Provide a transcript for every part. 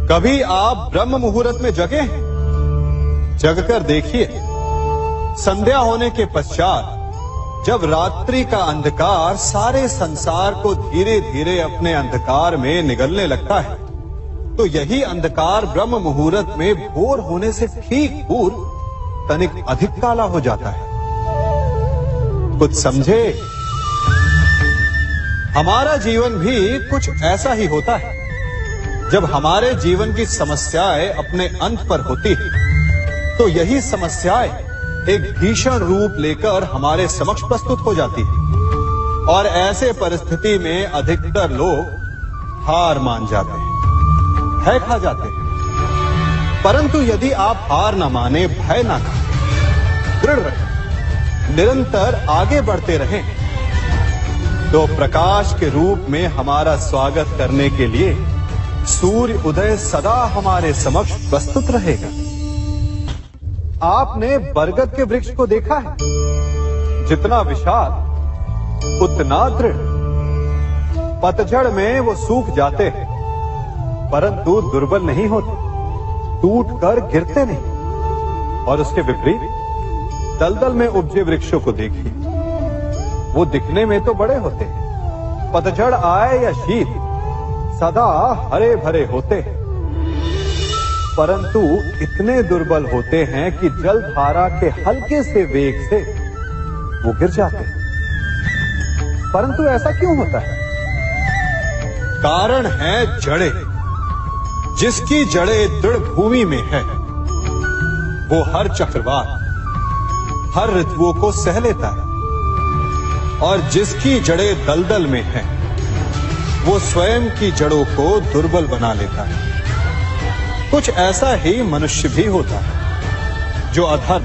कभी आप ब्रह्म मुहूर्त में जगे? जगकर देखिए, संध्या होने के पश्चात जब रात्रि का अंधकार सारे संसार को धीरे धीरे अपने अंधकार में निगलने लगता है, तो यही अंधकार ब्रह्म मुहूर्त में भोर होने से ठीक पूर्व तनिक अधिक काला हो जाता है। कुछ समझे? हमारा जीवन भी कुछ ऐसा ही होता है। जब हमारे जीवन की समस्याएं अपने अंत पर होती है, तो यही समस्याएं एक भीषण रूप लेकर हमारे समक्ष प्रस्तुत हो जाती है और ऐसे परिस्थिति में अधिकतर लोग हार मान जाते हैं, भय खा जाते हैं। परंतु यदि आप हार न माने, भय न खाएं, दृढ़ रहें, निरंतर आगे बढ़ते रहें, तो प्रकाश के रूप में हमारा स्वागत करने के लिए सूर्य उदय सदा हमारे समक्ष प्रस्तुत रहेगा। आपने बरगद के वृक्ष को देखा है? जितना विशाल उतना दृढ़। पतझड़ में वो सूख जाते हैं, परंतु दुर्बल नहीं होते, टूटकर गिरते नहीं। और उसके विपरीत दलदल में उपजे वृक्षों को देखिए, वो दिखने में तो बड़े होते हैं, पतझड़ आए या शीत सदा हरे भरे होते हैं, परंतु इतने दुर्बल होते हैं कि जल धारा के हल्के से वेग से वो गिर जाते हैं। परंतु ऐसा क्यों होता है? कारण है जड़ें। जिसकी जड़ें दृढ़ भूमि में है, वो हर चक्रवात, हर ऋतुओं को सह लेता है, और जिसकी जड़ें दलदल में है, वो स्वयं की जड़ों को दुर्बल बना लेता है। कुछ ऐसा ही मनुष्य भी होता है, जो अधर्म,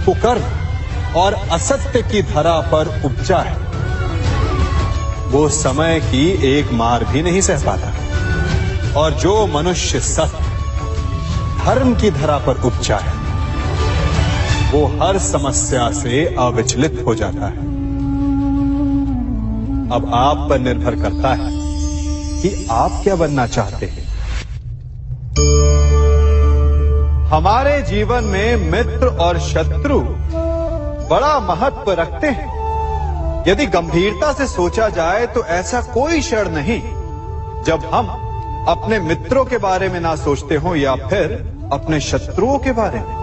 कुकर्म और असत्य की धरा पर उपजा है। वो समय की एक मार भी नहीं सह पाता, और जो मनुष्य सत्य, धर्म की धरा पर उपजा है, वो हर समस्या से अविचलित हो जाता है। अब आप पर निर्भर करता है कि आप क्या बनना चाहते हैं। हमारे जीवन में मित्र और शत्रु बड़ा महत्व रखते हैं। यदि गंभीरता से सोचा जाए तो ऐसा कोई क्षण नहीं जब हम अपने मित्रों के बारे में ना सोचते हो या फिर अपने शत्रुओं के बारे में।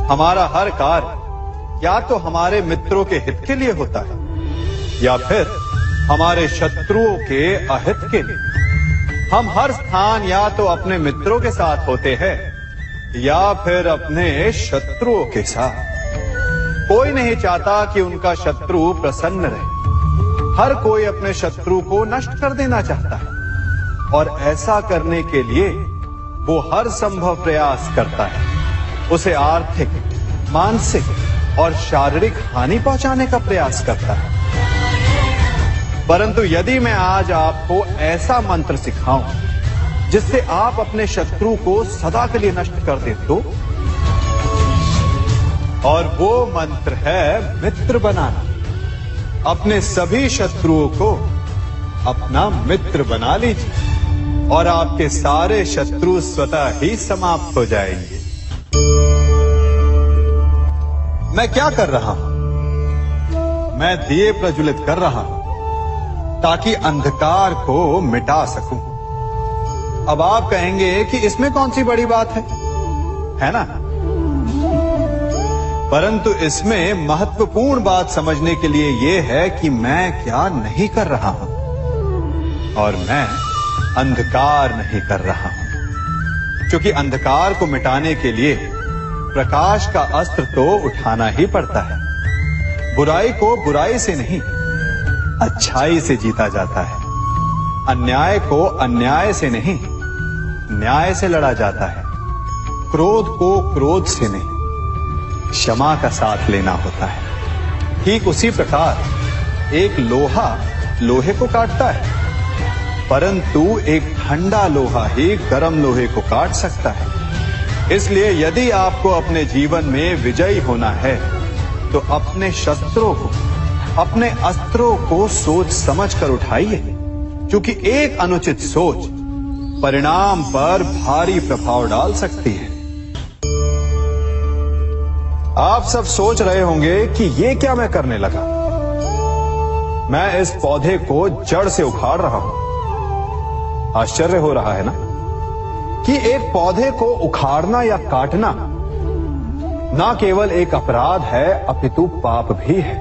हमारा हर कार्य या तो हमारे मित्रों के हित के लिए होता है या फिर हमारे शत्रुओं के अहित के लिए। हम हर स्थान या तो अपने मित्रों के साथ होते हैं या फिर अपने शत्रुओं के साथ। कोई नहीं चाहता कि उनका शत्रु प्रसन्न रहे। हर कोई अपने शत्रु को नष्ट कर देना चाहता है, और ऐसा करने के लिए वो हर संभव प्रयास करता है। उसे आर्थिक, मानसिक और शारीरिक हानि पहुंचाने का प्रयास करता है। परंतु यदि मैं आज आपको ऐसा मंत्र सिखाऊं जिससे आप अपने शत्रु को सदा के लिए नष्ट कर दे तो, और वो मंत्र है मित्र बनाना। अपने सभी शत्रुओं को अपना मित्र बना लीजिए और आपके सारे शत्रु स्वतः ही समाप्त हो जाएंगे। मैं क्या कर रहा हूं? मैं दिए प्रज्वलित कर रहा हूं ताकि अंधकार को मिटा सकूं। अब आप कहेंगे कि इसमें कौन सी बड़ी बात है ना? परंतु इसमें महत्वपूर्ण बात समझने के लिए यह है कि मैं क्या नहीं कर रहा हूं, और मैं अंधकार नहीं कर रहा हूं। क्योंकि अंधकार को मिटाने के लिए प्रकाश का अस्त्र तो उठाना ही पड़ता है। बुराई को बुराई से नहीं, अच्छाई से जीता जाता है। अन्याय को अन्याय से नहीं, न्याय से लड़ा जाता है। क्रोध को क्रोध से नहीं, क्षमा का साथ लेना होता है। ठीक उसी प्रकार एक लोहा लोहे को काटता है, परंतु एक ठंडा लोहा ही गर्म लोहे को काट सकता है। इसलिए यदि आपको अपने जीवन में विजयी होना है तो अपने शस्त्रों को, अपने अस्त्रों को सोच समझ कर उठाइए, क्योंकि एक अनुचित सोच परिणाम पर भारी प्रभाव डाल सकती है। आप सब सोच रहे होंगे कि ये क्या मैं करने लगा। मैं इस पौधे को जड़ से उखाड़ रहा हूं। आश्चर्य हो रहा है ना कि एक पौधे को उखाड़ना या काटना ना केवल एक अपराध है अपितु पाप भी है।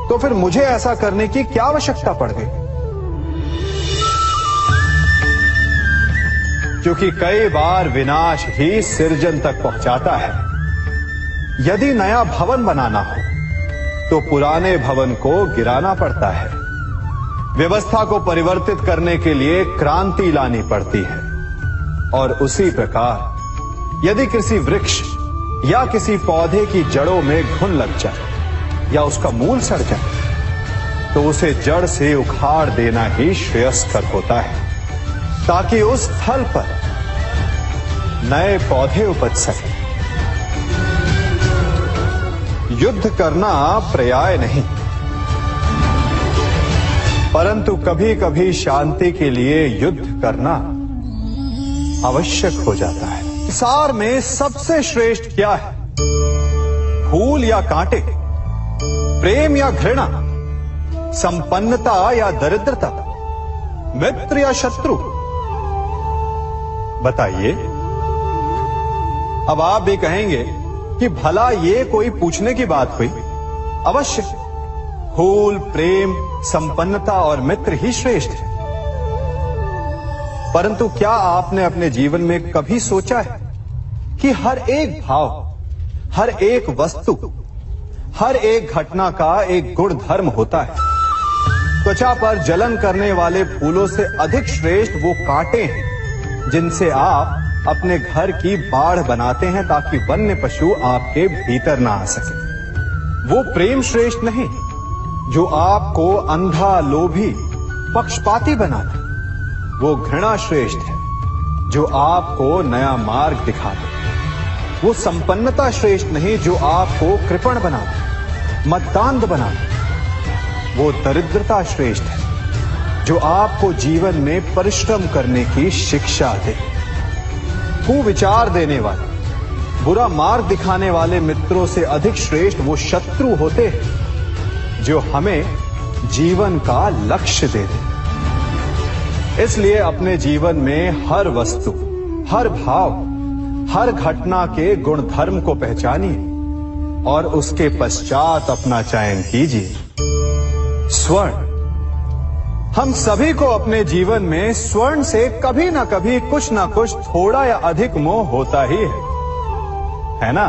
तो फिर मुझे ऐसा करने की क्या आवश्यकता पड़ गई? क्योंकि कई बार विनाश ही सृजन तक पहुंचाता है। यदि नया भवन बनाना हो तो पुराने भवन को गिराना पड़ता है। व्यवस्था को परिवर्तित करने के लिए क्रांति लानी पड़ती है। और उसी प्रकार यदि किसी वृक्ष या किसी पौधे की जड़ों में घुन लग जाए या उसका मूल सड़ जाए तो उसे जड़ से उखाड़ देना ही श्रेयस्कर होता है, ताकि उस स्थल पर नए पौधे उपज सके। युद्ध करना पर्याय नहीं, परंतु कभी कभी शांति के लिए युद्ध करना आवश्यक हो जाता है। संसार में सबसे श्रेष्ठ क्या है? फूल या कांटे, प्रेम या घृणा, संपन्नता या दरिद्रता, मित्र या शत्रु? बताइए। अब आप भी कहेंगे कि भला ये कोई पूछने की बात हुई? अवश्य, फूल, प्रेम, संपन्नता और मित्र ही श्रेष्ठ है। परंतु क्या आपने अपने जीवन में कभी सोचा है कि हर एक भाव, हर एक वस्तु, हर एक घटना का एक गुण धर्म होता है? त्वचा पर जलन करने वाले फूलों से अधिक श्रेष्ठ वो कांटे हैं जिनसे आप अपने घर की बाढ़ बनाते हैं ताकि वन्य पशु आपके भीतर ना आ सके। वो प्रेम श्रेष्ठ नहीं जो आपको अंधा, लोभी, पक्षपाती बनाता। वो घृणा श्रेष्ठ है जो आपको नया मार्ग दिखाते। वो संपन्नता श्रेष्ठ नहीं जो आपको कृपण बनाते, मत्तांध बनाते। वो दरिद्रता श्रेष्ठ है जो आपको जीवन में परिश्रम करने की शिक्षा दे। कुविचार देने वाले, बुरा मार्ग दिखाने वाले मित्रों से अधिक श्रेष्ठ वो शत्रु होते हैं जो हमें जीवन का लक्ष्य दे दे। इसलिए अपने जीवन में हर वस्तु, हर भाव, हर घटना के गुण धर्म को पहचानिए और उसके पश्चात अपना चयन कीजिए। स्वर्ण, हम सभी को अपने जीवन में स्वर्ण से कभी ना कभी कुछ ना कुछ थोड़ा या अधिक मोह होता ही है ना?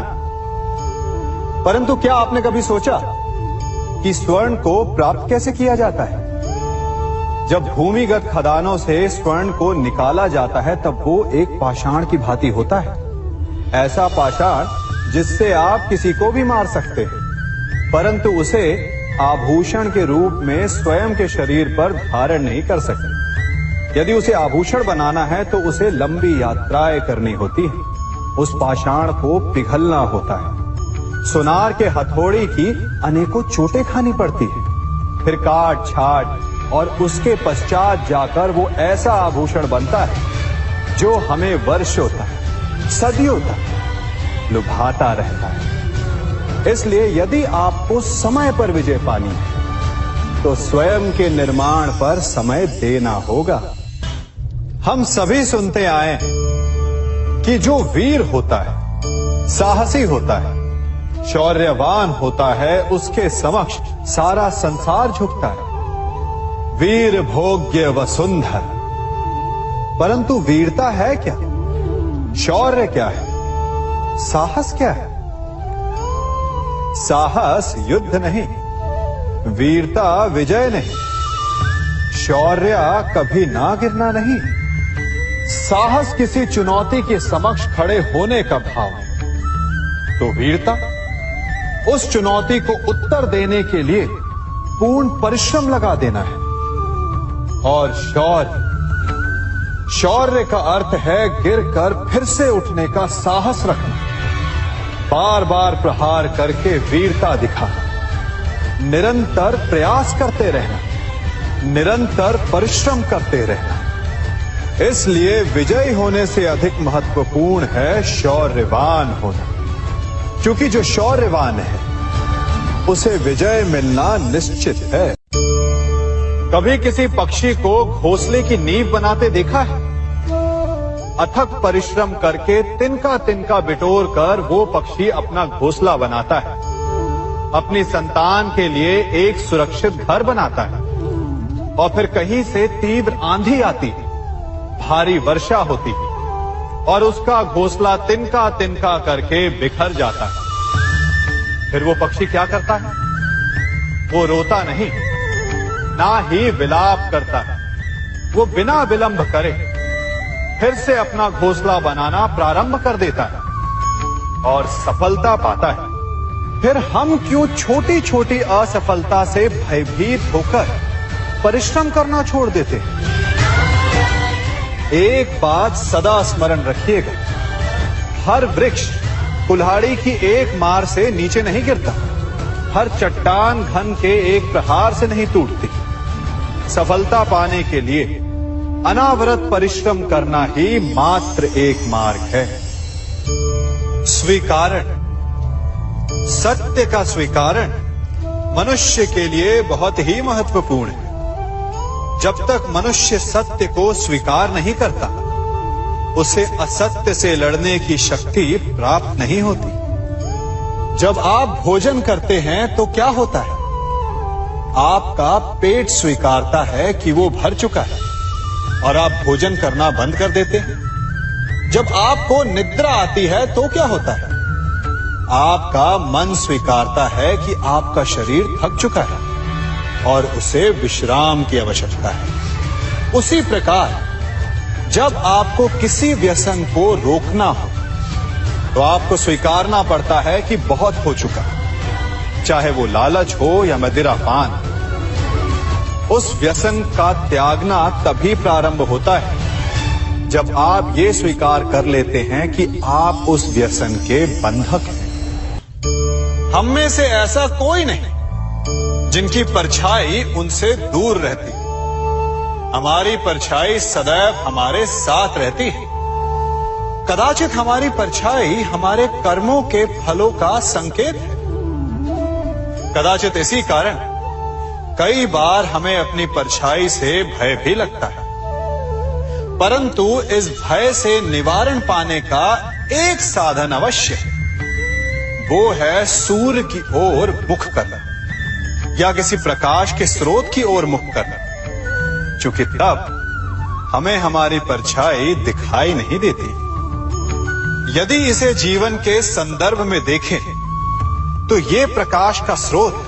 परंतु क्या आपने कभी सोचा कि स्वर्ण को प्राप्त कैसे किया जाता है? जब भूमिगत खदानों से स्वर्ण को निकाला जाता है तब वो एक पाषाण की भांति होता है। ऐसा पाषाण जिससे आप किसी को भी मार सकते हैं, परंतु उसे आभूषण के रूप में स्वयं के शरीर पर धारण नहीं कर सकते। यदि उसे आभूषण बनाना है तो उसे लंबी यात्राएं करनी होती है। उस पाषाण को पिघलना होता है। सुनार के हथौड़ी की अनेकों चोटें खानी पड़ती है, फिर काट छाट और उसके पश्चात जाकर वो ऐसा आभूषण बनता है जो हमें वर्षों तक, सदियों तक लुभाता रहता है। इसलिए यदि आपको समय पर विजय पानी है तो स्वयं के निर्माण पर समय देना होगा। हम सभी सुनते आए हैं कि जो वीर होता है, साहसी होता है, शौर्यवान होता है, उसके समक्ष सारा संसार झुकता है। वीर भोग्य वसुंधर। परंतु वीरता है क्या? शौर्य क्या है? साहस क्या है? साहस युद्ध नहीं, वीरता विजय नहीं, शौर्य कभी ना गिरना नहीं। साहस किसी चुनौती के समक्ष खड़े होने का भाव है, तो वीरता उस चुनौती को उत्तर देने के लिए पूर्ण परिश्रम लगा देना है। और शौर्य का अर्थ है गिरकर फिर से उठने का साहस रखना। बार बार प्रहार करके वीरता दिखाना, निरंतर प्रयास करते रहना, निरंतर परिश्रम करते रहना। इसलिए विजयी होने से अधिक महत्वपूर्ण है शौर्यवान होना, क्योंकि जो शौर्यवान है उसे विजय मिलना निश्चित है। कभी किसी पक्षी को घोंसले की नींव बनाते देखा है? अथक परिश्रम करके तिनका तिनका बिटोर कर वो पक्षी अपना घोंसला बनाता है, अपनी संतान के लिए एक सुरक्षित घर बनाता है। और फिर कहीं से तीव्र आंधी आती है, भारी वर्षा होती है और उसका घोंसला तिनका तिनका करके बिखर जाता है। फिर वो पक्षी क्या करता है? वो रोता नहीं, ना ही विलाप करता है। वो बिना विलंब करे फिर से अपना घोंसला बनाना प्रारंभ कर देता है और सफलता पाता है। फिर हम क्यों छोटी छोटी असफलता से भयभीत होकर परिश्रम करना छोड़ देते हैं? एक बात सदा स्मरण रखिएगा, हर वृक्ष कुल्हाड़ी की एक मार से नीचे नहीं गिरता, हर चट्टान घन के एक प्रहार से नहीं टूटती। सफलता पाने के लिए अनावरत परिश्रम करना ही मात्र एक मार्ग है। स्वीकारण, सत्य का स्वीकारण मनुष्य के लिए बहुत ही महत्वपूर्ण है। जब तक मनुष्य सत्य को स्वीकार नहीं करता, उसे असत्य से लड़ने की शक्ति प्राप्त नहीं होती। जब आप भोजन करते हैं तो क्या होता है? आपका पेट स्वीकारता है कि वो भर चुका है और आप भोजन करना बंद कर देते हैं। जब आपको निद्रा आती है तो क्या होता है? आपका मन स्वीकारता है कि आपका शरीर थक चुका है और उसे विश्राम की आवश्यकता है। उसी प्रकार जब आपको किसी व्यसन को रोकना हो तो आपको स्वीकारना पड़ता है कि बहुत हो चुका, चाहे वो लालच हो या मदिरापान। उस व्यसन का त्यागना तभी प्रारंभ होता है जब आप ये स्वीकार कर लेते हैं कि आप उस व्यसन के बंधक हैं। हम में से ऐसा कोई नहीं जिनकी परछाई उनसे दूर रहती। हमारी परछाई सदैव हमारे साथ रहती है। कदाचित हमारी परछाई हमारे कर्मों के फलों का संकेत है। कदाचित इसी कारण कई बार हमें अपनी परछाई से भय भी लगता है, परंतु इस भय से निवारण पाने का एक साधन अवश्य है। वो है सूर्य की ओर मुख करना या किसी प्रकाश के स्रोत की ओर मुख करना, क्योंकि तब हमें हमारी परछाई दिखाई नहीं देती। यदि इसे जीवन के संदर्भ में देखें तो ये प्रकाश का स्रोत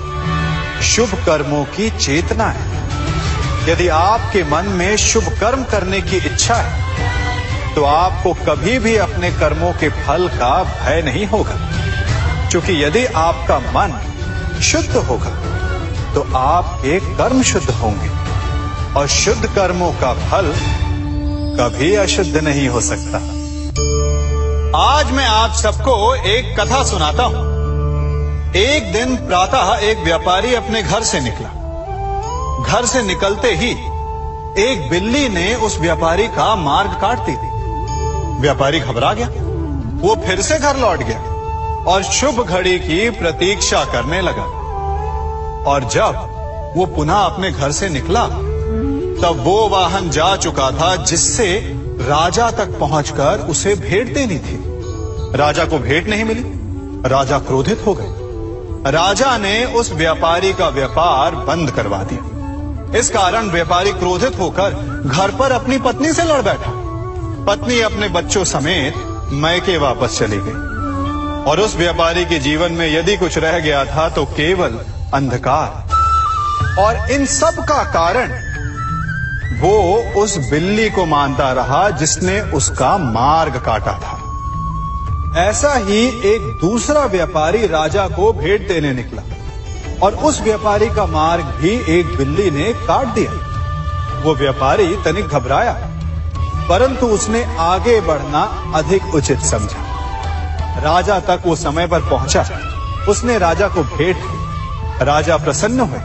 शुभ कर्मों की चेतना है। यदि आपके मन में शुभ कर्म करने की इच्छा है तो आपको कभी भी अपने कर्मों के फल का भय नहीं होगा, क्योंकि यदि आपका मन शुद्ध होगा तो आपके कर्म शुद्ध होंगे और शुद्ध कर्मों का फल कभी अशुद्ध नहीं हो सकता। आज मैं आप सबको एक कथा सुनाता हूं। एक दिन प्रातः एक व्यापारी अपने घर से निकला। घर से निकलते ही एक बिल्ली ने उस व्यापारी का मार्ग काट दी। व्यापारी घबरा गया। वो फिर से घर लौट गया और शुभ घड़ी की प्रतीक्षा करने लगा। और जब वो पुनः अपने घर से निकला तब वो वाहन जा चुका था जिससे राजा तक पहुंचकर उसे भेंट देनी थी। राजा को भेंट नहीं मिली। राजा क्रोधित हो गए। राजा ने उस व्यापारी का व्यापार बंद करवा दिया। इस कारण व्यापारी क्रोधित होकर घर पर अपनी पत्नी से लड़ बैठा। पत्नी अपने बच्चों समेत मैके वापस चली गई और उस व्यापारी के जीवन में यदि कुछ रह गया था तो केवल अंधकार। और इन सब का कारण वो उस बिल्ली को मानता रहा जिसने उसका मार्ग काटा था। ऐसा ही एक दूसरा व्यापारी राजा को भेंट देने निकला और उस व्यापारी का मार्ग भी एक बिल्ली ने काट दिया। वो व्यापारी तनिक घबराया, परंतु उसने आगे बढ़ना अधिक उचित समझा। राजा तक वो समय पर पहुंचा। उसने राजा को भेंट की। राजा प्रसन्न हुए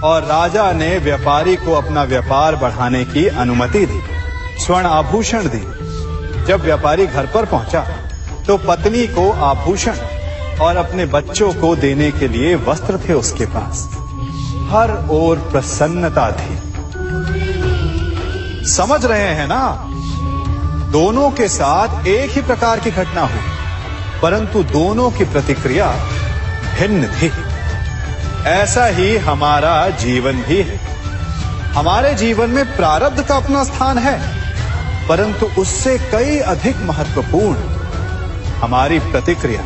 और राजा ने व्यापारी को अपना व्यापार बढ़ाने की अनुमति दी, स्वर्ण आभूषण दी। जब व्यापारी घर पर पहुंचा तो पत्नी को आभूषण और अपने बच्चों को देने के लिए वस्त्र थे उसके पास। हर ओर प्रसन्नता थी। समझ रहे हैं ना, दोनों के साथ एक ही प्रकार की घटना हुई, परंतु दोनों की प्रतिक्रिया भिन्न थी। ऐसा ही हमारा जीवन भी है। हमारे जीवन में प्रारब्ध का अपना स्थान है, परंतु उससे कई अधिक महत्वपूर्ण हमारी प्रतिक्रिया,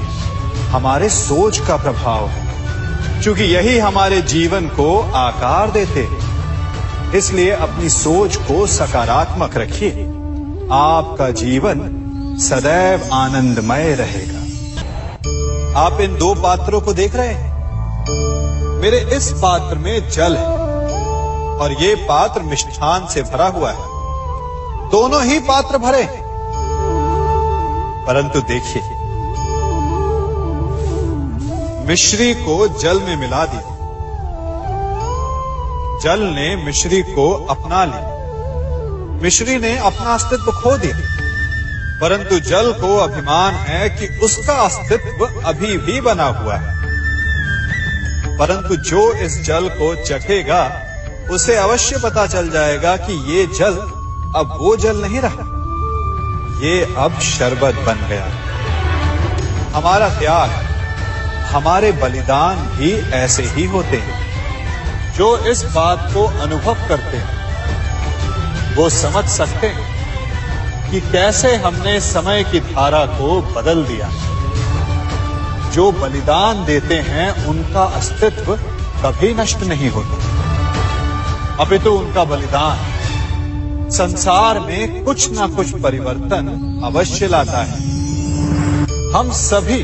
हमारे सोच का प्रभाव है। क्योंकि यही हमारे जीवन को आकार देते हैं। इसलिए अपनी सोच को सकारात्मक रखिए। आपका जीवन सदैव आनंदमय रहेगा। आप इन दो पात्रों को देख रहे हैं। मेरे इस पात्र में जल है और ये पात्र मिष्ठान से भरा हुआ है। दोनों ही पात्र भरे हैं, परंतु देखिए, मिश्री को जल में मिला दिया। जल ने मिश्री को अपना लिया। मिश्री ने अपना अस्तित्व खो दिया, परंतु जल को अभिमान है कि उसका अस्तित्व अभी भी बना हुआ है। परंतु जो इस जल को चखेगा उसे अवश्य पता चल जाएगा कि ये जल अब वो जल नहीं रहा, ये अब शरबत बन गया। हमारा त्याग, हमारे बलिदान भी ऐसे ही होते हैं। जो इस बात को अनुभव करते हैं वो समझ सकते हैं कि कैसे हमने समय की धारा को बदल दिया। जो बलिदान देते हैं उनका अस्तित्व कभी नष्ट नहीं होता, अपितु उनका बलिदान संसार में कुछ ना कुछ परिवर्तन अवश्य लाता है। हम सभी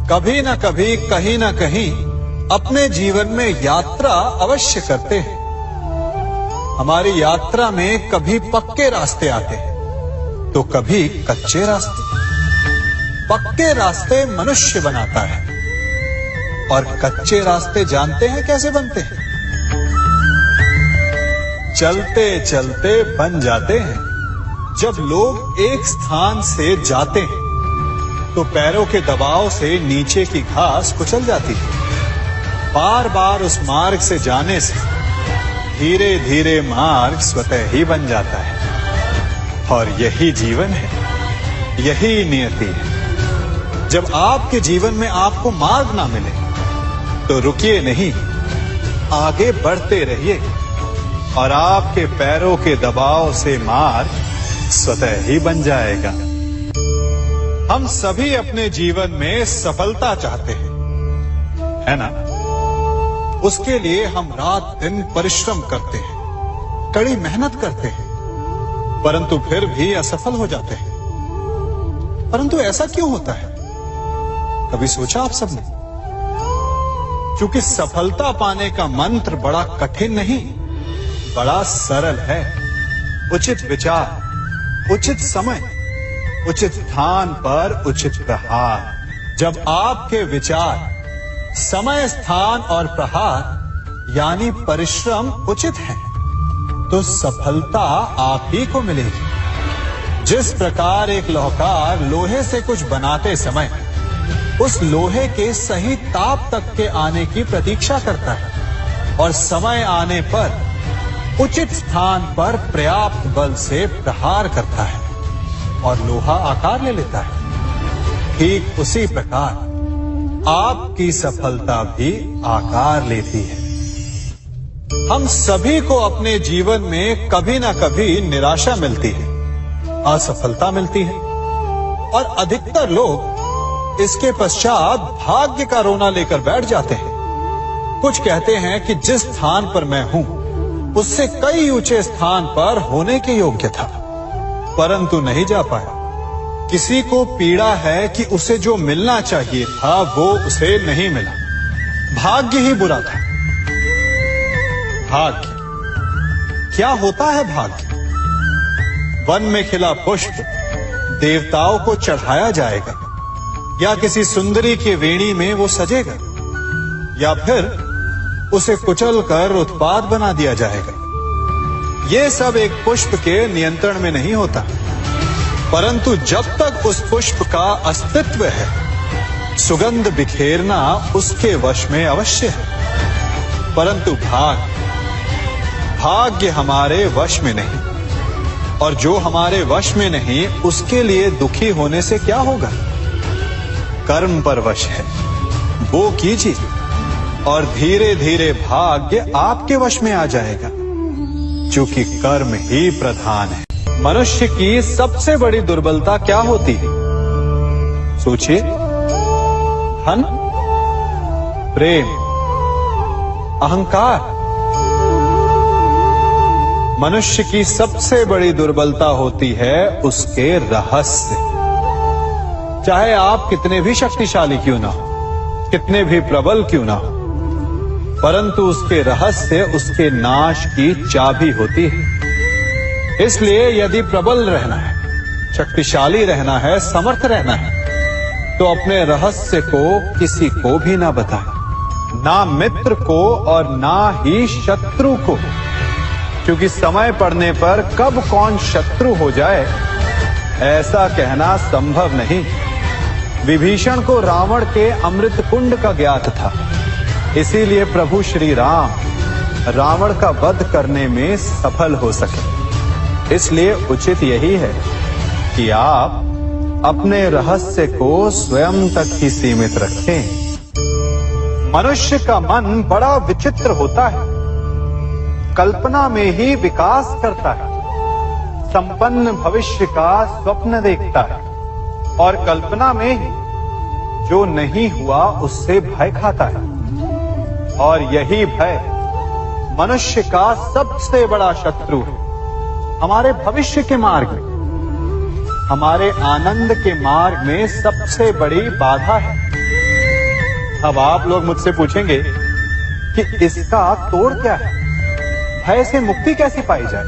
कभी ना कभी, कहीं ना कहीं अपने जीवन में यात्रा अवश्य करते हैं। हमारी यात्रा में कभी पक्के रास्ते आते हैं तो कभी कच्चे रास्ते। पक्के रास्ते मनुष्य बनाता है और कच्चे रास्ते जानते हैं कैसे बनते हैं? चलते चलते बन जाते हैं। जब लोग एक स्थान से जाते हैं तो पैरों के दबाव से नीचे की घास कुचल जाती है। बार बार उस मार्ग से जाने से धीरे धीरे मार्ग स्वतः ही बन जाता है। और यही जीवन है, यही नियति है। जब आपके जीवन में आपको मार्ग ना मिले तो रुकिए नहीं, आगे बढ़ते रहिए और आपके पैरों के दबाव से मार्ग स्वतः ही बन जाएगा। हम सभी अपने जीवन में सफलता चाहते हैं, है ना? उसके लिए हम रात दिन परिश्रम करते हैं, कड़ी मेहनत करते हैं, परंतु फिर भी असफल हो जाते हैं। परंतु ऐसा क्यों होता है? कभी सोचा आप सबने? क्योंकि सफलता पाने का मंत्र बड़ा कठिन नहीं, बड़ा सरल है। उचित विचार, उचित समय, उचित स्थान पर उचित प्रहार। जब आपके विचार, समय, स्थान और प्रहार यानी परिश्रम उचित है तो सफलता आप ही को मिलेगी। जिस प्रकार एक लोहार लोहे से कुछ बनाते समय उस लोहे के सही ताप तक के आने की प्रतीक्षा करता है और समय आने पर उचित स्थान पर पर्याप्त बल से प्रहार करता है और लोहा आकार ले लेता है, ठीक उसी प्रकार आपकी सफलता भी आकार लेती है। हम सभी को अपने जीवन में कभी ना कभी निराशा मिलती है, असफलता मिलती है और अधिकतर लोग इसके पश्चात भाग्य का रोना लेकर बैठ जाते हैं। कुछ कहते हैं कि जिस स्थान पर मैं हूं उससे कई ऊंचे स्थान पर होने के योग्य था, परंतु नहीं जा पाया। किसी को पीड़ा है कि उसे जो मिलना चाहिए था वो उसे नहीं मिला। भाग्य ही बुरा था। भाग्य क्या होता है? भाग्य वन में खिला पुष्प देवताओं को चढ़ाया जाएगा, या किसी सुंदरी की वेणी में वो सजेगा, या फिर उसे कुचल कर उत्पात बना दिया जाएगा। ये सब एक पुष्प के नियंत्रण में नहीं होता, परंतु जब तक उस पुष्प का अस्तित्व है, सुगंध बिखेरना उसके वश में अवश्य है। परंतु भाग्य हमारे वश में नहीं, और जो हमारे वश में नहीं उसके लिए दुखी होने से क्या होगा। कर्म पर वश है, वो कीजिए और धीरे धीरे भाग्य आपके वश में आ जाएगा, क्योंकि कर्म ही प्रधान है। मनुष्य की सबसे बड़ी दुर्बलता क्या होती है? सोचिए। धन, प्रेम, अहंकार। मनुष्य की सबसे बड़ी दुर्बलता होती है उसके रहस्य। चाहे आप कितने भी शक्तिशाली क्यों ना हो, कितने भी प्रबल क्यों ना हो, परंतु उसके रहस्य उसके नाश की चाबी होती है। इसलिए यदि प्रबल रहना है, शक्तिशाली रहना है, समर्थ रहना है, तो अपने रहस्य को किसी को भी ना बताएं, ना मित्र को और ना ही शत्रु को, क्योंकि समय पड़ने पर कब कौन शत्रु हो जाए ऐसा कहना संभव नहीं। विभीषण को रावण के अमृत कुंड का ज्ञात था, इसीलिए प्रभु श्री राम रावण का वध करने में सफल हो सके। इसलिए उचित यही है कि आप अपने रहस्य को स्वयं तक ही सीमित रखें। मनुष्य का मन बड़ा विचित्र होता है, कल्पना में ही विकास करता है, संपन्न भविष्य का स्वप्न देखता है, और कल्पना में ही जो नहीं हुआ उससे भय खाता है। और यही भय मनुष्य का सबसे बड़ा शत्रु है। हमारे भविष्य के मार्ग में, हमारे आनंद के मार्ग में सबसे बड़ी बाधा है। अब आप लोग मुझसे पूछेंगे कि इसका तोड़ क्या है, भय से मुक्ति कैसे पाई जाए?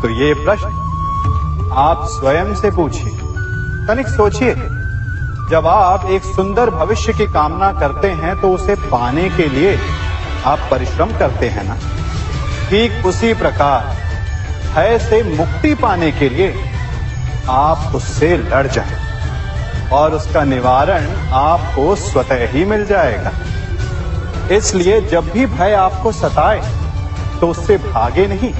तो ये प्रश्न आप स्वयं से पूछिए। तनिक सोचिए, जब आप एक सुंदर भविष्य की कामना करते हैं तो उसे पाने के लिए आप परिश्रम करते हैं ना। ठीक उसी प्रकार भय से मुक्ति पाने के लिए आप उससे लड़ जाएं और उसका निवारण आपको स्वतः ही मिल जाएगा। इसलिए जब भी भय आपको सताए तो उससे भागे नहीं,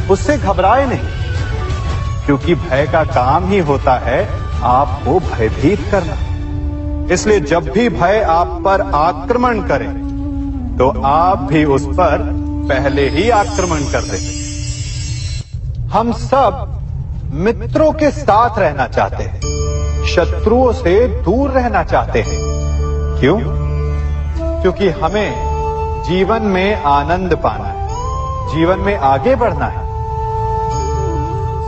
उससे घबराए नहीं, क्योंकि भय का काम ही होता है आपको भयभीत करना। इसलिए जब भी भय आप पर आक्रमण करे तो आप भी उस पर पहले ही आक्रमण कर दें। हम सब मित्रों के साथ रहना चाहते हैं, शत्रुओं से दूर रहना चाहते हैं। क्यों? क्योंकि हमें जीवन में आनंद पाना है, जीवन में आगे बढ़ना है,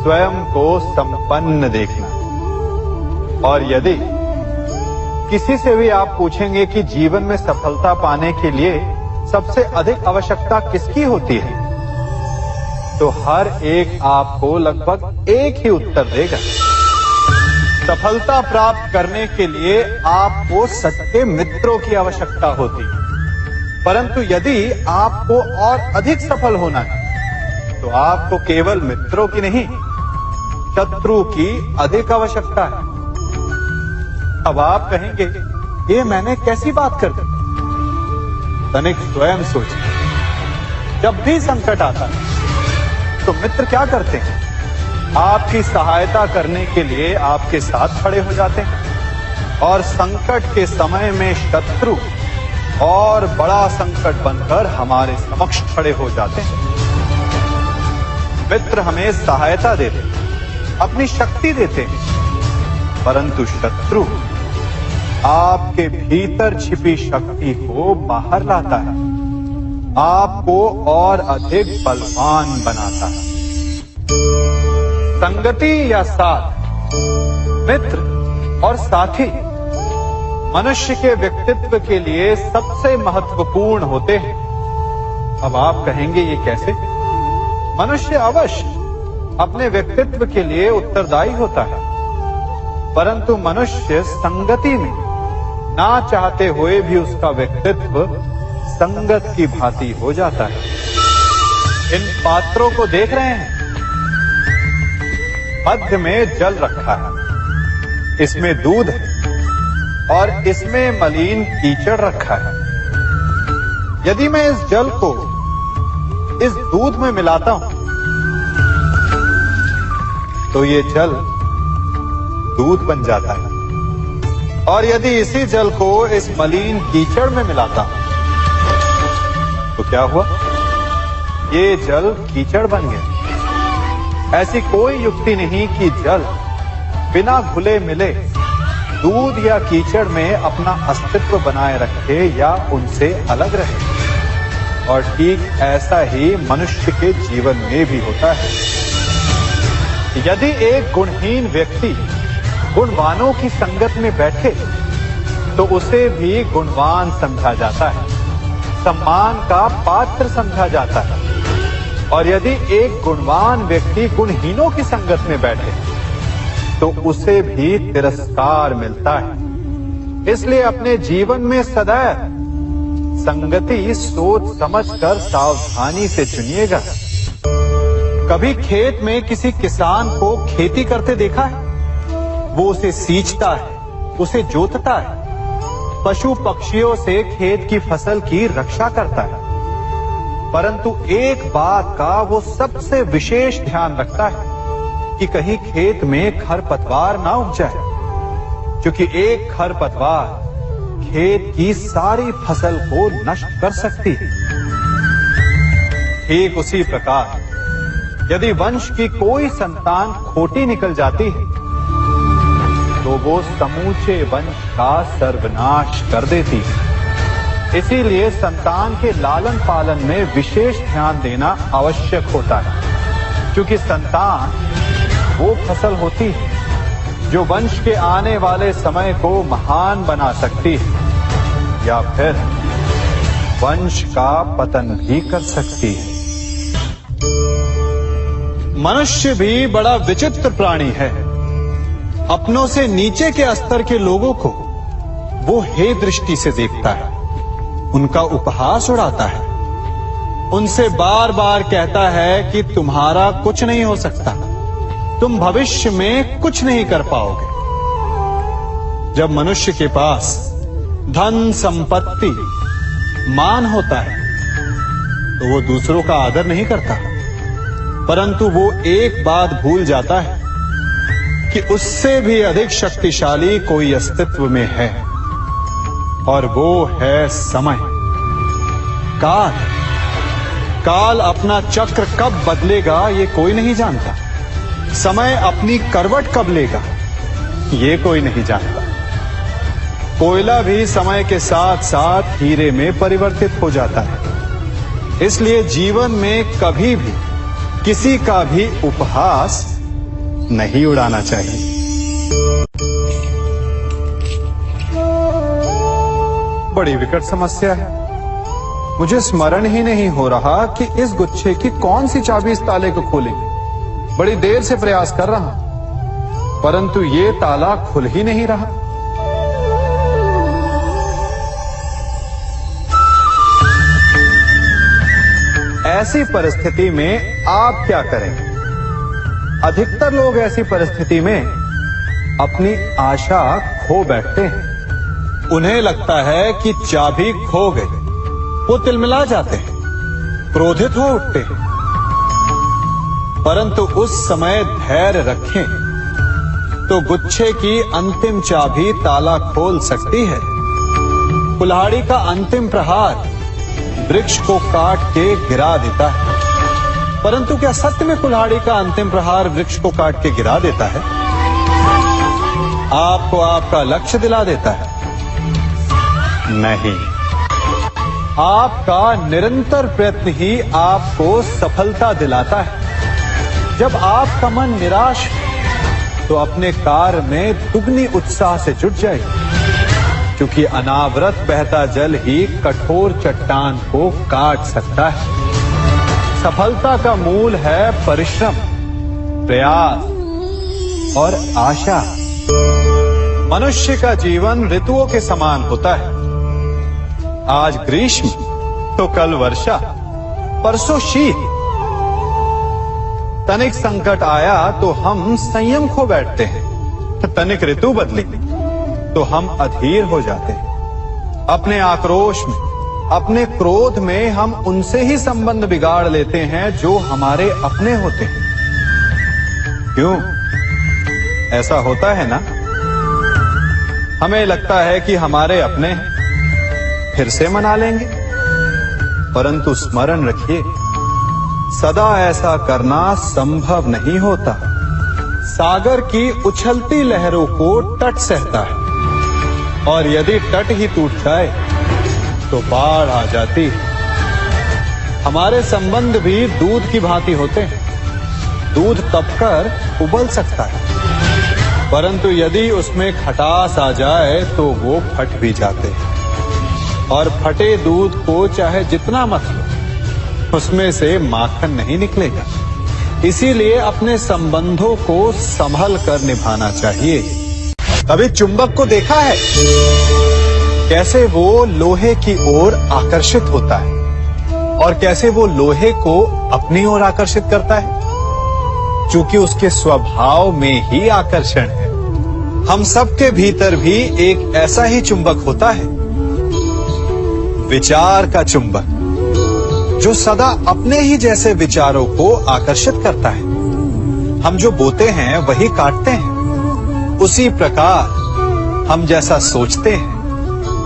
स्वयं को संपन्न देखना है। और यदि किसी से भी आप पूछेंगे कि जीवन में सफलता पाने के लिए सबसे अधिक आवश्यकता किसकी होती है, तो हर एक आपको लगभग एक ही उत्तर देगा। सफलता प्राप्त करने के लिए आपको सच्चे मित्रों की आवश्यकता होती है। परंतु यदि आपको और अधिक सफल होना है तो आपको केवल मित्रों की नहीं, शत्रु की अधिक आवश्यकता है। अब आप कहेंगे, ये मैंने कैसी बात कर दी? तनिक स्वयं सोचिए। जब भी संकट आता है तो मित्र क्या करते हैं? आपकी सहायता करने के लिए आपके साथ खड़े हो जाते हैं, और संकट के समय में शत्रु और बड़ा संकट बनकर हमारे समक्ष खड़े हो जाते हैं। मित्र हमें सहायता देते हैं, अपनी शक्ति देते हैं, परंतु शत्रु आपके भीतर छिपी शक्ति को बाहर लाता है, आपको और अधिक बलवान बनाता है। संगति या साथ, मित्र और साथी मनुष्य के व्यक्तित्व के लिए सबसे महत्वपूर्ण होते हैं। अब आप कहेंगे, ये कैसे? मनुष्य अवश्य अपने व्यक्तित्व के लिए उत्तरदायी होता है, परंतु मनुष्य संगति में ना चाहते हुए भी उसका व्यक्तित्व संगत की भांति हो जाता है। इन पात्रों को देख रहे हैं, मध्य में जल रखा है, इसमें दूध है और इसमें मलिन कीचड़ रखा है। यदि मैं इस जल को इस दूध में मिलाता हूं तो ये जल दूध बन जाता है, और यदि इसी जल को इस मलिन कीचड़ में मिलाता हूं तो क्या हुआ? ये जल कीचड़ बन गया। ऐसी कोई युक्ति नहीं कि जल बिना घुले मिले दूध या कीचड़ में अपना अस्तित्व बनाए रखे या उनसे अलग रहे। और ठीक ऐसा ही मनुष्य के जीवन में भी होता है। यदि एक गुणहीन व्यक्ति गुणवानों की संगत में बैठे तो उसे भी गुणवान समझा जाता है, सम्मान का पात्र समझा जाता है। और यदि एक गुणवान व्यक्ति गुणहीनों की संगत में बैठे तो उसे भी तिरस्कार मिलता है। इसलिए अपने जीवन में सदैव संगति सोच समझकर सावधानी से चुनिएगा। कभी खेत में किसी किसान को खेती करते देखा है? वो उसे सींचता है, उसे जोतता है, पशु पक्षियों से खेत की फसल की रक्षा करता है, परंतु एक बात का वो सबसे विशेष ध्यान रखता है कि कहीं खेत में खरपतवार ना उग जाए, क्योंकि एक खरपतवार खेत की सारी फसल को नष्ट कर सकती है। ठीक उसी प्रकार यदि वंश की कोई संतान खोटी निकल जाती है तो वो समूचे वंश का सर्वनाश कर देती है। इसीलिए संतान के लालन पालन में विशेष ध्यान देना आवश्यक होता है, क्योंकि संतान वो फसल होती है जो वंश के आने वाले समय को महान बना सकती है या फिर वंश का पतन भी कर सकती है। मनुष्य भी बड़ा विचित्र प्राणी है। अपनों से नीचे के स्तर के लोगों को वो हे दृष्टि से देखता है, उनका उपहास उड़ाता है, उनसे बार बार कहता है कि तुम्हारा कुछ नहीं हो सकता, तुम भविष्य में कुछ नहीं कर पाओगे। जब मनुष्य के पास धन संपत्ति मान होता है तो वो दूसरों का आदर नहीं करता, परंतु वो एक बात भूल जाता है कि उससे भी अधिक शक्तिशाली कोई अस्तित्व में है, और वो है समय। काल काल अपना चक्र कब बदलेगा ये कोई नहीं जानता। समय अपनी करवट कब लेगा ये कोई नहीं जानता। कोयला भी समय के साथ साथ हीरे में परिवर्तित हो जाता है। इसलिए जीवन में कभी भी किसी का भी उपहास नहीं उड़ाना चाहिए। बड़ी विकट समस्या है। मुझे स्मरण ही नहीं हो रहा कि इस गुच्छे की कौन सी चाबी इस ताले को खोलेगी। बड़ी देर से प्रयास कर रहा हूं, परंतु ये ताला खुल ही नहीं रहा। ऐसी परिस्थिति में आप क्या करेंगे? अधिकतर लोग ऐसी परिस्थिति में अपनी आशा खो बैठते हैं। उन्हें लगता है कि चाबी खो गई। वो तिलमिला जाते हैं, क्रोधित हो उठते हैं, परंतु उस समय धैर्य रखें तो गुच्छे की अंतिम चाबी ताला खोल सकती है। कुल्हाड़ी का अंतिम प्रहार वृक्ष को काट के गिरा देता है, परंतु क्या सत्य में कुल्हाड़ी का अंतिम प्रहार वृक्ष को काट के गिरा देता है? आपको आपका लक्ष्य दिला देता है? नहीं, आपका निरंतर प्रयत्न ही आपको सफलता दिलाता है। जब आपका मन निराश है तो अपने कार्य में दुगनी उत्साह से जुट जाइए, क्योंकि अनावरत बहता जल ही कठोर चट्टान को काट सकता है। सफलता का मूल है परिश्रम, प्रयास और आशा। मनुष्य का जीवन ऋतुओं के समान होता है। आज ग्रीष्म तो कल वर्षा, परसों शीत। तनिक संकट आया तो हम संयम खो बैठते हैं, तनिक ऋतु बदली तो हम अधीर हो जाते हैं। अपने आक्रोश में, अपने क्रोध में हम उनसे ही संबंध बिगाड़ लेते हैं जो हमारे अपने होते हैं। क्यों ऐसा होता है ना? हमें लगता है कि हमारे अपने फिर से मना लेंगे, परंतु स्मरण रखिए, सदा ऐसा करना संभव नहीं होता। सागर की उछलती लहरों को तट सहता है, और यदि तट ही टूट जाए तो बाढ़ आ जाती है। हमारे संबंध भी दूध की भांति होते हैं। दूध तपकर उबल सकता है, परंतु यदि उसमें खटास आ जाए तो वो फट भी जाते हैं। और फटे दूध को चाहे जितना मत लो, उसमें से माखन नहीं निकलेगा। इसीलिए अपने संबंधों को संभल कर निभाना चाहिए। कभी चुंबक को देखा है कैसे वो लोहे की ओर आकर्षित होता है, और कैसे वो लोहे को अपनी ओर आकर्षित करता है? क्योंकि उसके स्वभाव में ही आकर्षण है। हम सबके भीतर भी एक ऐसा ही चुंबक होता है, विचार का चुंबक, जो सदा अपने ही जैसे विचारों को आकर्षित करता है। हम जो बोते हैं वही काटते हैं। उसी प्रकार हम जैसा सोचते हैं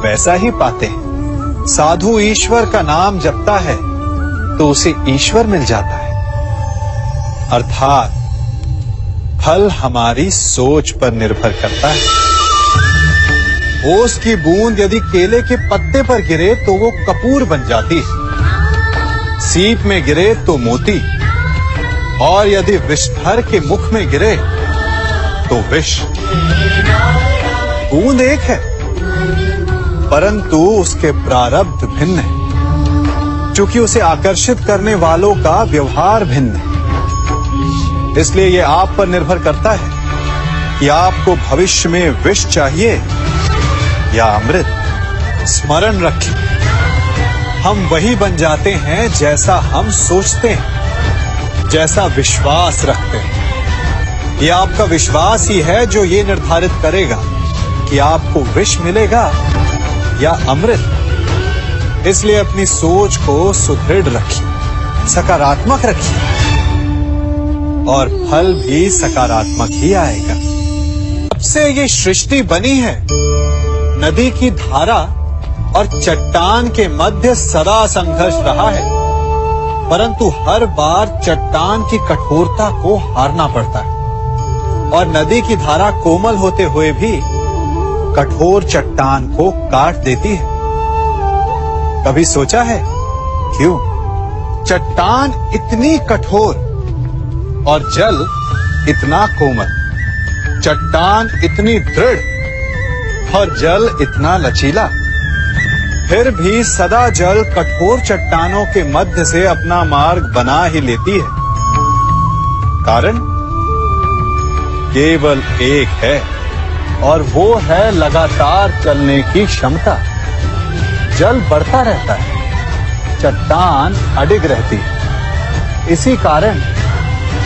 वैसा ही पाते हैं। साधु ईश्वर का नाम जपता है तो उसे ईश्वर मिल जाता है। अर्थात फल हमारी सोच पर निर्भर करता है। ओस की बूंद यदि केले के पत्ते पर गिरे तो वो कपूर बन जाती है। सीप में गिरे तो मोती, और यदि विषधर के मुख में गिरे तो विष। बूंद एक है, परंतु उसके प्रारब्ध भिन्न है, क्योंकि उसे आकर्षित करने वालों का व्यवहार भिन्न है। इसलिए यह आप पर निर्भर करता है कि आपको भविष्य में विष चाहिए या अमृत। स्मरण रखिए, हम वही बन जाते हैं जैसा हम सोचते हैं, जैसा विश्वास रखते हैं। यह आपका विश्वास ही है जो ये निर्धारित करेगा कि आपको विष मिलेगा या अमृत। इसलिए अपनी सोच को सुदृढ़ रखिए, सकारात्मक रखिए, और फल भी सकारात्मक ही आएगा। जब से ये सृष्टि बनी है, नदी की धारा और चट्टान के मध्य सदा संघर्ष रहा है, परंतु हर बार चट्टान की कठोरता को हारना पड़ता है, और नदी की धारा कोमल होते हुए भी कठोर चट्टान को काट देती है। कभी सोचा है क्यों चट्टान इतनी कठोर और जल इतना कोमल? चट्टान इतनी दृढ़ और जल इतना लचीला, फिर भी सदा जल कठोर चट्टानों के मध्य से अपना मार्ग बना ही लेती है। कारण केवल एक है, और वो है लगातार चलने की क्षमता। जल बढ़ता रहता है, चट्टान अडिग रहती है। इसी कारण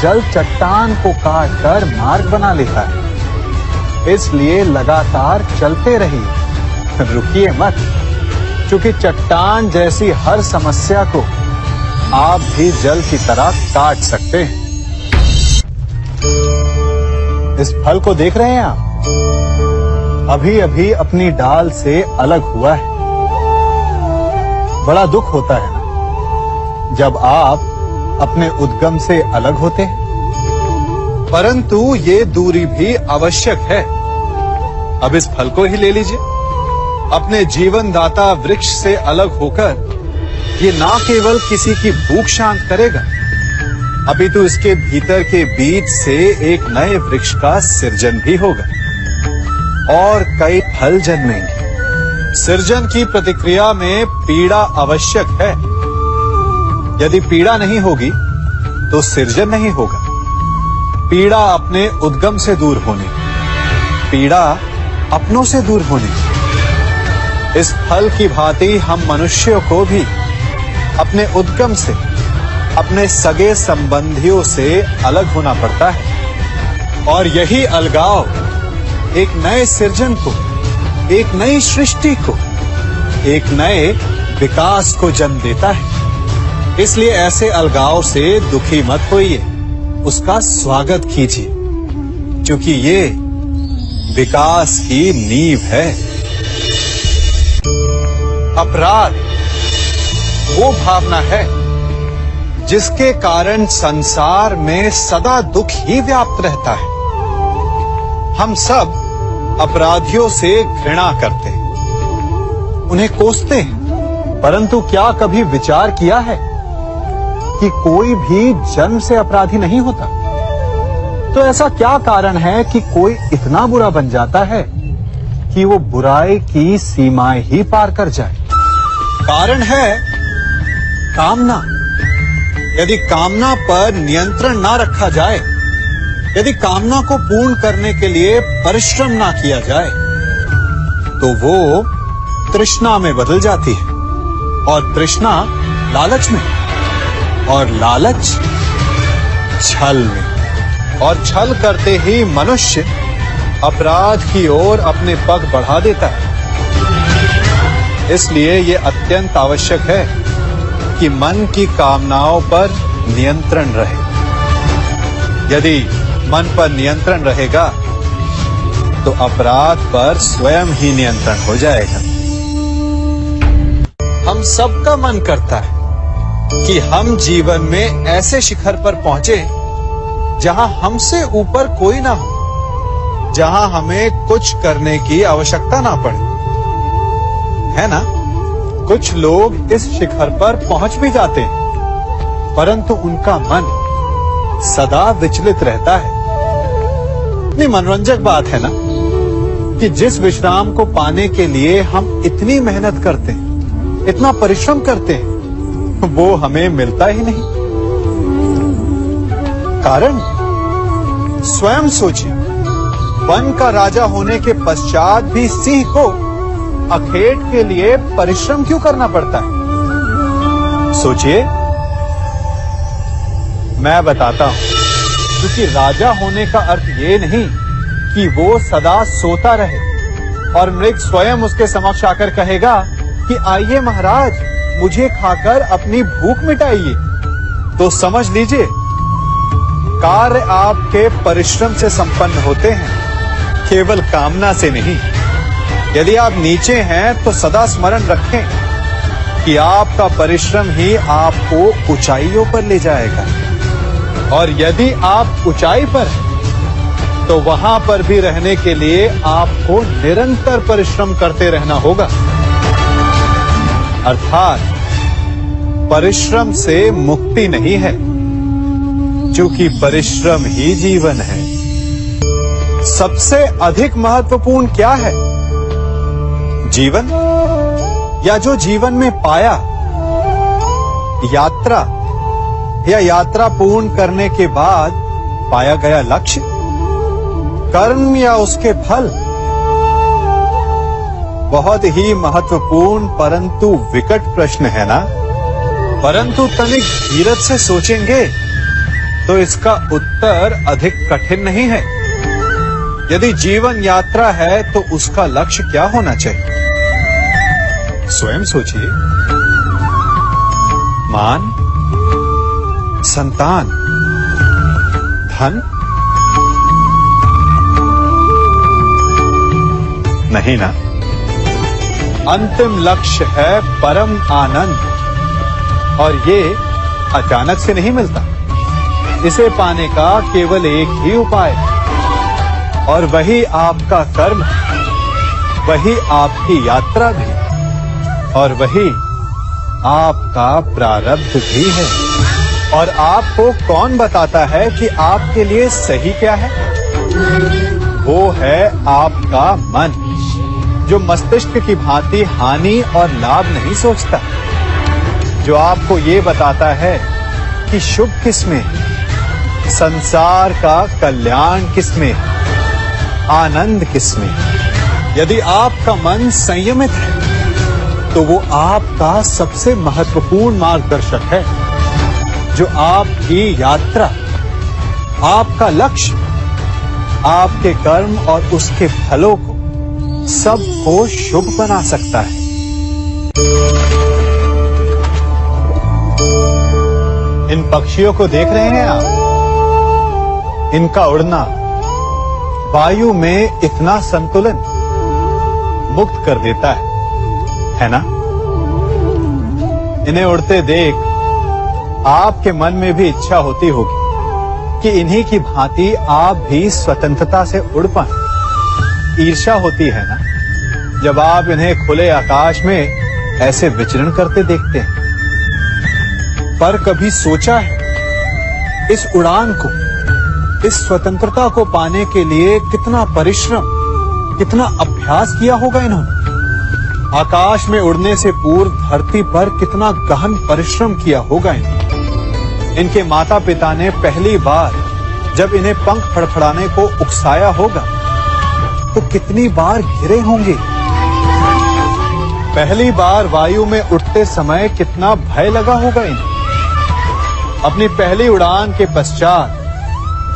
जल चट्टान को काटकर मार्ग बना लेता है। इसलिए लगातार चलते रहिए, रुकिए मत, क्योंकि चट्टान जैसी हर समस्या को आप भी जल की तरह काट सकते हैं। इस फल को देख रहे हैं आप? अभी अभी अपनी डाल से अलग हुआ है। बड़ा दुख होता है ना जब आप अपने उद्गम से अलग होते हैं, परंतु ये दूरी भी आवश्यक है। अब इस फल को ही ले लीजिए। अपने जीवनदाता वृक्ष से अलग होकर ये ना केवल किसी की भूख शांत करेगा, अपितु इसके भीतर के बीज से एक नए वृक्ष का सृजन भी होगा और कई फल जन्मेंगे। सृजन की प्रतिक्रिया में पीड़ा आवश्यक है। यदि पीड़ा नहीं होगी तो सृजन नहीं होगा। पीड़ा अपने उद्गम से दूर होने, पीड़ा अपनों से दूर होने। इस फल की भांति हम मनुष्यों को भी अपने उद्गम से, अपने सगे संबंधियों से अलग होना पड़ता है। और यही अलगाव एक नए सृजन को, एक नई सृष्टि को, एक नए विकास को जन्म देता है। इसलिए ऐसे अलगाव से दुखी मत होइए, उसका स्वागत कीजिए, क्योंकि ये विकास की नींव है। अपराध वो भावना है जिसके कारण संसार में सदा दुख ही व्याप्त रहता है। हम सब अपराधियों से घृणा करते हैं, उन्हें कोसते हैं, परंतु क्या कभी विचार किया है कि कोई भी जन्म से अपराधी नहीं होता? तो ऐसा क्या कारण है कि कोई इतना बुरा बन जाता है कि वो बुराई की सीमाएं ही पार कर जाए? कारण है कामना। यदि कामना पर नियंत्रण ना रखा जाए, यदि कामना को पूर्ण करने के लिए परिश्रम ना किया जाए, तो वो तृष्णा में बदल जाती है, और तृष्णा लालच में, और लालच छल में, और छल करते ही मनुष्य अपराध की ओर अपने पग बढ़ा देता है। इसलिए ये अत्यंत आवश्यक है कि मन की कामनाओं पर नियंत्रण रहे। यदि मन पर नियंत्रण रहेगा तो अपराध पर स्वयं ही नियंत्रण हो जाएगा। हम सबका मन करता है कि हम जीवन में ऐसे शिखर पर पहुंचे जहां हमसे ऊपर कोई ना हो, जहां हमें कुछ करने की आवश्यकता ना पड़े, है ना? कुछ लोग इस शिखर पर पहुंच भी जाते हैं, परंतु उनका मन सदा विचलित रहता है। इतनी मनोरंजक बात है ना कि जिस विश्राम को पाने के लिए हम इतनी मेहनत करते हैं, इतना परिश्रम करते हैं, वो हमें मिलता ही नहीं। कारण स्वयं सोचिए, वन का राजा होने के पश्चात भी सिंह को अखेट के लिए परिश्रम क्यों करना पड़ता है? सोचिए, मैं बताता हूं। क्योंकि राजा होने का अर्थ ये नहीं कि वो सदा सोता रहे और मृग स्वयं उसके समक्ष आकर कहेगा कि आइए महाराज, मुझे खाकर अपनी भूख मिटाइए। तो समझ लीजिए, कार्य आपके परिश्रम से संपन्न होते हैं, केवल कामना से नहीं। यदि आप नीचे हैं तो सदा स्मरण रखें कि आपका परिश्रम ही आपको ऊंचाइयों पर ले जाएगा, और यदि आप ऊंचाई पर हैं तो वहां पर भी रहने के लिए आपको निरंतर परिश्रम करते रहना होगा। अर्थात परिश्रम से मुक्ति नहीं है, क्योंकि परिश्रम ही जीवन है। सबसे अधिक महत्वपूर्ण क्या है? जीवन, या जो जीवन में पाया, यात्रा, या यात्रा पूर्ण करने के बाद पाया गया लक्ष्य, कर्म या उसके फल? बहुत ही महत्वपूर्ण परंतु विकट प्रश्न है ना? परंतु तनिक धीरज से सोचेंगे तो इसका उत्तर अधिक कठिन नहीं है। यदि जीवन यात्रा है तो उसका लक्ष्य क्या होना चाहिए? स्वयं सोचिए। मान, संतान, धन? नहीं ना। अंतिम लक्ष्य है परम आनंद, और ये अचानक से नहीं मिलता। इसे पाने का केवल एक ही उपाय, और वही आपका कर्म, वही आपकी यात्रा भी, और वही आपका प्रारब्ध भी है। और आपको कौन बताता है कि आपके लिए सही क्या है? वो है आपका मन, जो मस्तिष्क की भांति हानि और लाभ नहीं सोचता, जो आपको ये बताता है कि शुभ किसमें, संसार का कल्याण किसमें, आनंद किसमें। यदि आपका मन संयमित है तो वो आपका सबसे महत्वपूर्ण मार्गदर्शक है, जो आपकी यात्रा, आपका लक्ष्य, आपके कर्म और उसके फलों को सबको शुभ बना सकता है। इन पक्षियों को देख रहे हैं आप? इनका उड़ना वायु में इतना संतुलन मुक्त कर देता है ना? इन्हें उड़ते देख आपके मन में भी इच्छा होती होगी कि इन्हीं की भांति आप भी स्वतंत्रता से उड़ पाएं। ईर्ष्या होती है ना, जब आप इन्हें खुले आकाश में ऐसे विचरण करते देखते हैं। पर कभी सोचा है इस उड़ान को, इस स्वतंत्रता को पाने के लिए कितना परिश्रम, कितना अभ्यास किया होगा इन्होंने? आकाश में उड़ने से पूर्व धरती पर कितना गहन परिश्रम किया होगा इन्होंने। इनके माता पिता ने पहली बार जब इन्हें पंख फड़फड़ाने को उकसाया होगा तो कितनी बार गिरे होंगे। पहली बार वायु में उड़ते समय कितना भय लगा होगा इन्हें। अपनी पहली उड़ान के पश्चात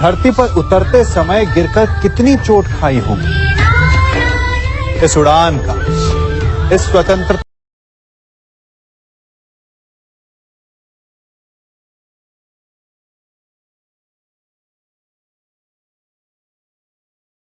धरती पर उतरते समय गिरकर कितनी चोट खाई होगी। इस उड़ान का, इस स्वतंत्रता